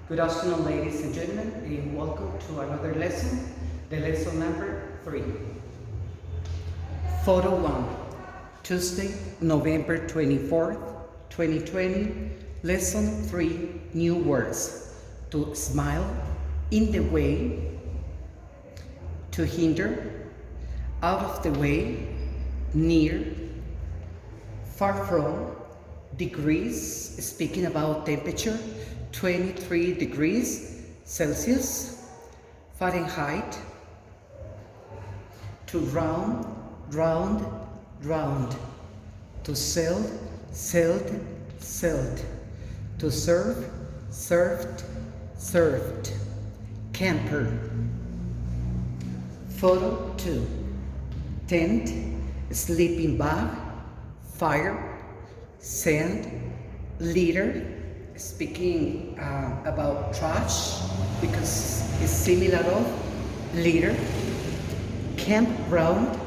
Good afternoon, ladies and gentlemen, and welcome to another lesson, the lesson number 3. Photo 1, Tuesday, November 24th, 2020, lesson 3, new words. To smile, in the way, to hinder, out of the way, near, far from, degrees, speaking about temperature, 23 degrees Celsius, Fahrenheit, to round, to sell, sold, to serve, served, camper. Photo 2, tent, sleeping bag, fire, sand, litter, speaking about trash because it's similar of litter, campground,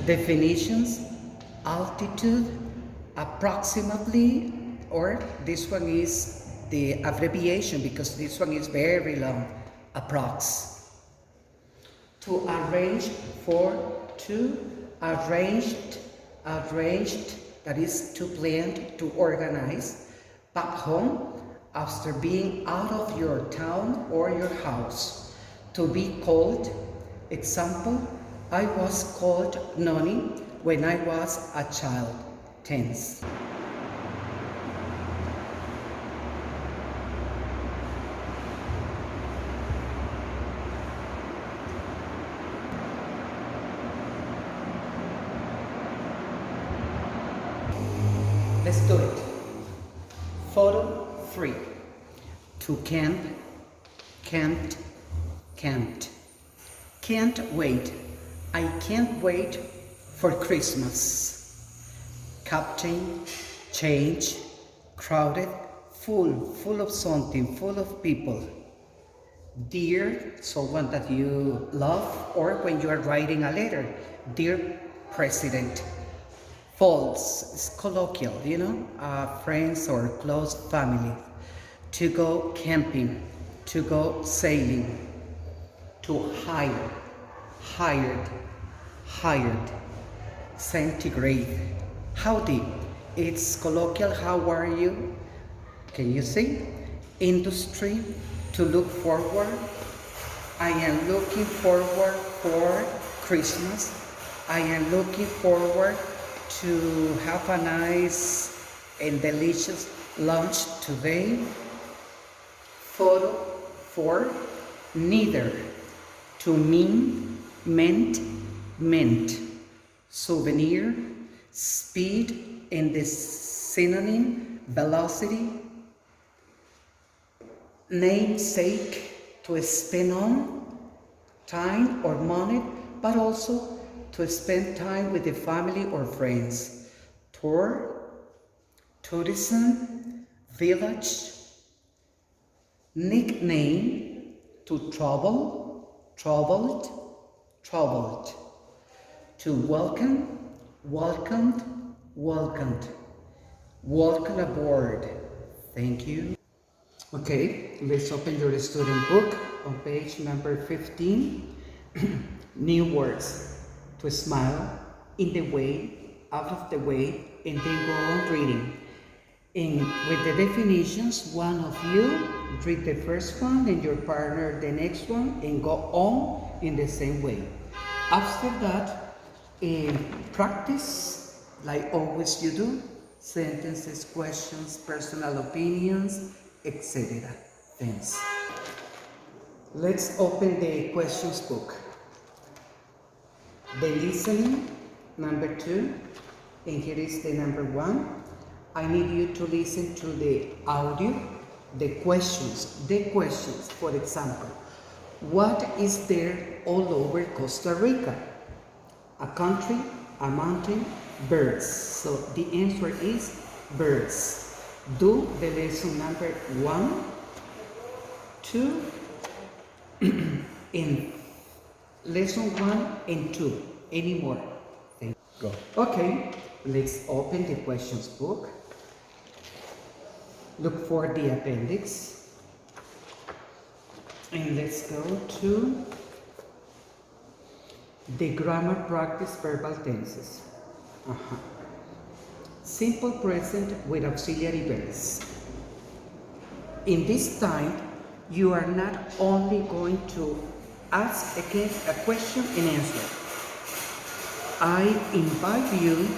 definitions, altitude, approximately, or this one is the abbreviation because this one is very long, approx. To arrange for, to arranged, that is to plan, to organize. Back home, after being out of your town or your house. To be called, example, I was called Noni when I was a child. Tense. Let's do it. Photo 3. To camp, camped, camped. Can't wait. I can't wait for Christmas. Captain, change, crowded, full of something, full of people. Dear, someone that you love, or when you are writing a letter, dear President. False, it's colloquial, friends or close family. To go camping, to go sailing. To hire, hired. Centigrade, howdy, it's colloquial, how are you? Can you see? Industry, to look forward. I am looking forward for Christmas. I am looking forward to have a nice and delicious lunch today. Photo 4, neither. To mean, meant. Souvenir, speed, and the synonym, velocity. Namesake, to spend on time or money, but also to spend time with the family or friends. Tour, tourism, village. Nickname, to troubled. To welcome, welcomed. Welcome aboard. Thank you. Okay, let's open your student book on page number 15. New words. To smile, in the way, out of the way, and then go on reading. And with the definitions, one of you read the first one and your partner the next one and go on in the same way. After that, practice, like always you do, sentences, questions, personal opinions, etc. Thanks. Let's open the questions book. The listening, number 2, and here is the number 1. I need you to listen to the audio, the questions. For example, what is there all over Costa Rica? A country, a mountain, birds. So the answer is birds. Do the lesson number 1, 2, and lesson 1 and 2. Any more? Thank you. Go. Okay, let's open the questions book. Look for the appendix. And let's go to the grammar practice verbal tenses. Simple present with auxiliary verbs. In this time, you are not only going to ask again a question and answer. I invite you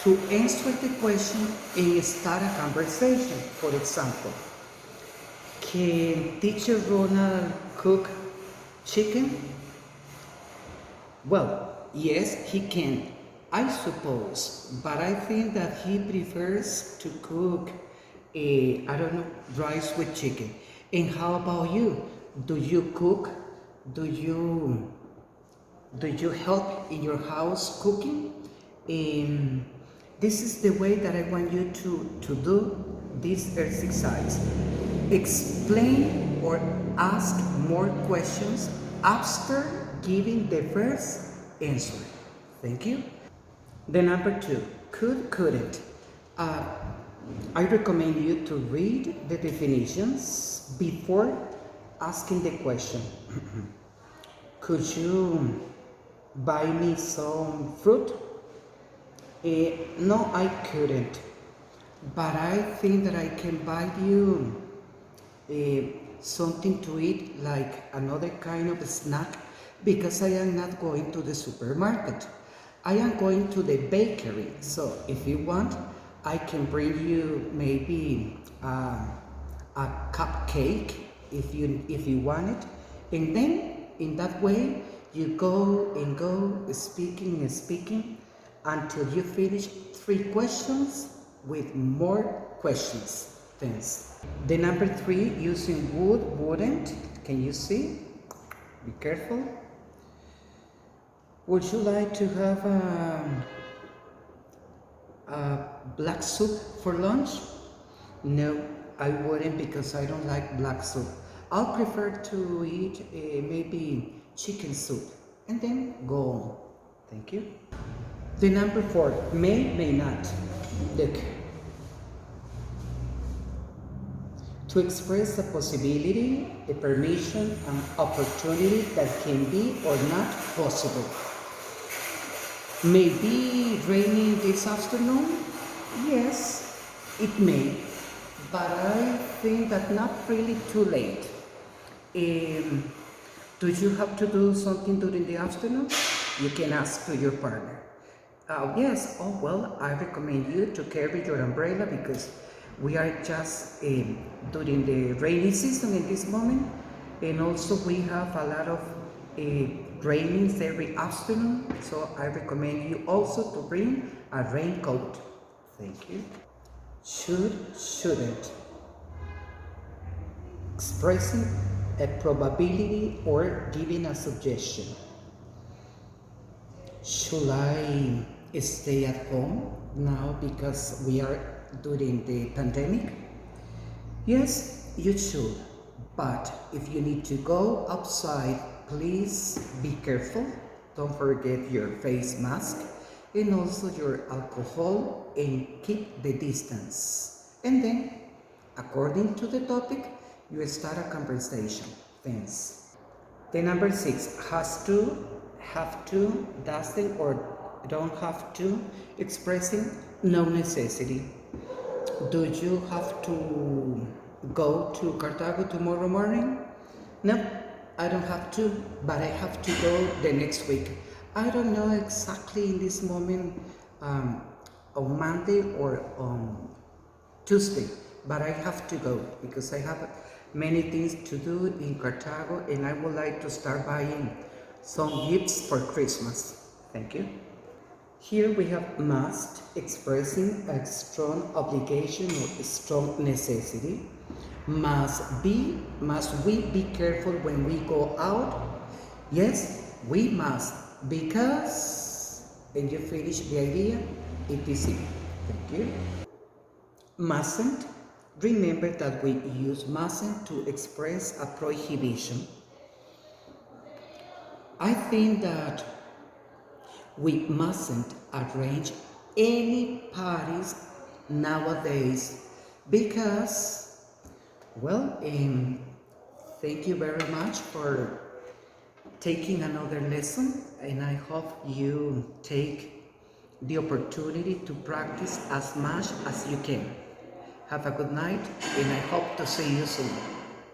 to answer the question and start a conversation. For example, can teacher Ronald cook chicken? Well, yes, he can, I suppose, but I think that he prefers to cook, I don't know, rice with chicken. And how about you? Do you cook? Do you help in your house cooking? This is the way that I want you to do this exercise. Explain or ask more questions after giving the first answer. Thank you. The number 2, could, couldn't. I recommend you to read the definitions before asking the question. Could you buy me some fruit? No, I couldn't. But I think that I can buy you something to eat, like another kind of snack, because I am not going to the supermarket. I am going to the bakery. So if you want, I can bring you maybe a cupcake if you want it. And then in that way, you go and go speaking and speaking until you finish 3 questions with more questions. Thanks. The number 3, using would, wouldn't. Can you see? Be careful. Would you like to have a black soup for lunch? No, I wouldn't, because I don't like black soup. I'll prefer to eat maybe chicken soup, and then go on. Thank you. The number 4, may not. Look. To express a possibility, a permission, an opportunity that can be or not possible. May be raining this afternoon? Yes, it may, but I think that not really too late. Do you have to do something during the afternoon? You can ask to your partner. Yes, oh well, I recommend you to carry your umbrella, because we are just during the rainy season in this moment, and also we have a lot of rainings every afternoon, so I recommend you also to bring a raincoat. Thank you. Should, shouldn't. Expressing a probability or giving a suggestion. Should I stay at home now because we are during the pandemic? Yes, you should. But if you need to go outside, please be careful. Don't forget your face mask and also your alcohol, and keep the distance. And then, according to the topic, you start a conversation. Thanks. The number 6, has to, have to, doesn't or don't have to, expressing no necessity. Do you have to go to Cartago tomorrow morning? No, I don't have to, but I have to go the next week. I don't know exactly in this moment on Monday or on Tuesday, but I have to go because I have many things to do in Cartago, and I would like to start buying some gifts for Christmas. Thank you. Here we have must, expressing a strong obligation or a strong necessity. Must we be careful when we go out? Yes, we must, because, and you finish the idea, it is it. Thank you. Mustn't, remember that we use mustn't to express a prohibition. I think that we mustn't arrange any parties nowadays because, well, thank you very much for taking another lesson, and I hope you take the opportunity to practice as much as you can. Have a good night, and I hope to see you soon.